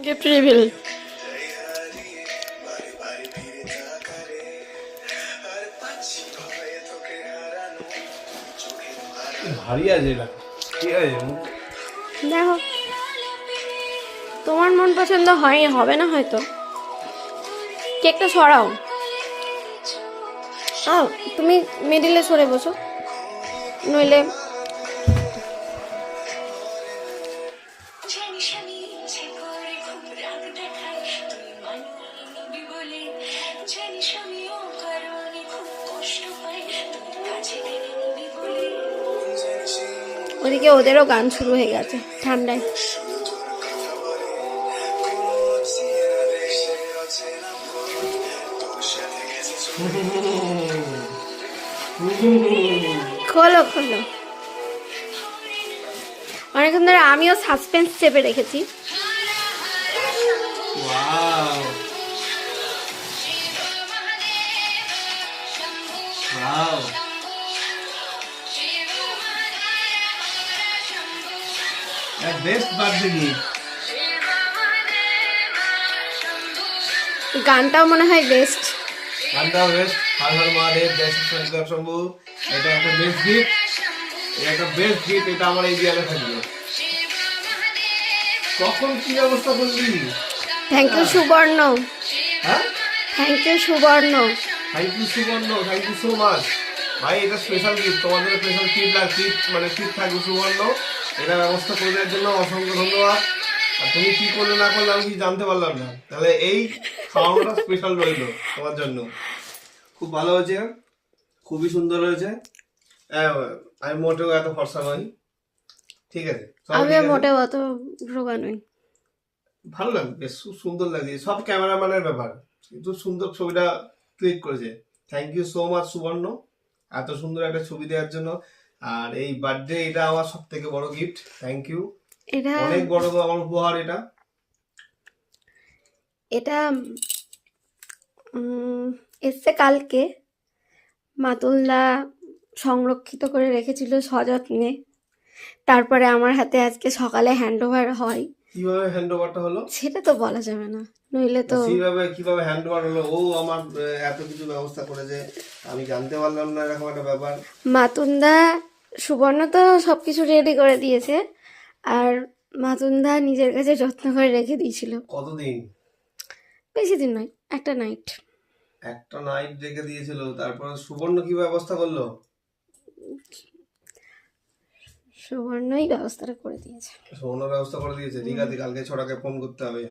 gift reveal ভারী আছে এটা ঠিক আছে দেখো তোমার মন পছন্দ হয় হবে না হয়তো কেকটা সরাও তুমি মিডিলে সরে বসো নইলে ওদিকে ওদেরও গান শুরু হয়ে গেছে ঠান্ডায় খোলো খোলো অনেকক্ষণ ধরে আমিও সাসপেন্স চেপে রেখেছি wow wow best birthday gift গানটাও মনে হয় বেস্ট গানটাও বেস্ট হর হর মহাদেব জয় শ্রী শঙ্কর শম্ভু এটা একটা বেস্ট গিফট এটা বেস্ট গিফট এটা আমার এই বিয়ারে থাকবে কখন কি অবস্থা করলি থ্যাংক ইউ সুবর্ণ হ্যাঁ থ্যাংক ইউ সুবর্ণ থ্যাংক ইউ সুবর্ণ থ্যাংক ইউ সো মাচ ভাই এটা স্পেশাল গিফট তোমাদের স্পেশাল গিফট মানে গিফট থাকবে সুবর্ণ এটা ব্যবস্থা করে দেওয়ার জন্য অসংখ্য ধন্যবাদ আর তুমি কি করলে না করলে আমি কি জানতে পারলাম না তাহলে এই খাওয়ানোটা স্পেশাল রইলো তোমার জন্য খুব ভালো হয়েছে খুবই সুন্দর হয়েছে আমি মোটেও এত ফর্সা নই ঠিক আছে আমি মোটেও অত রোগা নই ভালো লাগবে বেশ সুন্দর লাগছে সব ক্যামেরাম্যানের ব্যাপার কিন্তু সুন্দর ছবিটা ক্লিক করেছে থ্যাংক ইউ সো মাচ সুবর্ণ এত সুন্দর একটা ছবি দেওয়ার জন্য আর এই বার্থডে এটা আমার সব থেকে বড় গিফট থ্যাংক ইউ এটা অনেক বড় আমার উপহার এটা এটা এসছে কালকে মাতুলদা সংরক্ষিত করে রেখেছিল সযত্নে তারপরে আমার হাতে আজকে সকালে হ্যান্ড ওভার হয় কিভাবে হ্যান্ড ওভারটা হলো সেটা তো বলা যাবে না নইলে তো কিভাবে হ্যান্ড ওভার হলো ও আমার এত কিছু ব্যবস্থা করেছে আমি জানতে পারলাম না এরকম একটা ব্যাপার মাতুনদা সুবর্ণ তো সবকিছু রেডি করে দিয়েছে আর মাতুনদা নিজের কাছে যত্ন করে রেখে দিয়েছিল কতদিন বেশি দিন নয় একটা নাইট রেখে দিয়েছিল তারপর সুবর্ণ কি ব্যবস্থা করলো সুবর্ণই ব্যবস্থাটা করে দিয়েছে সুবর্ণ ব্যবস্থা করে দিয়েছে ঠিক আছে কালকে ছটাকে ফোন করতে হবে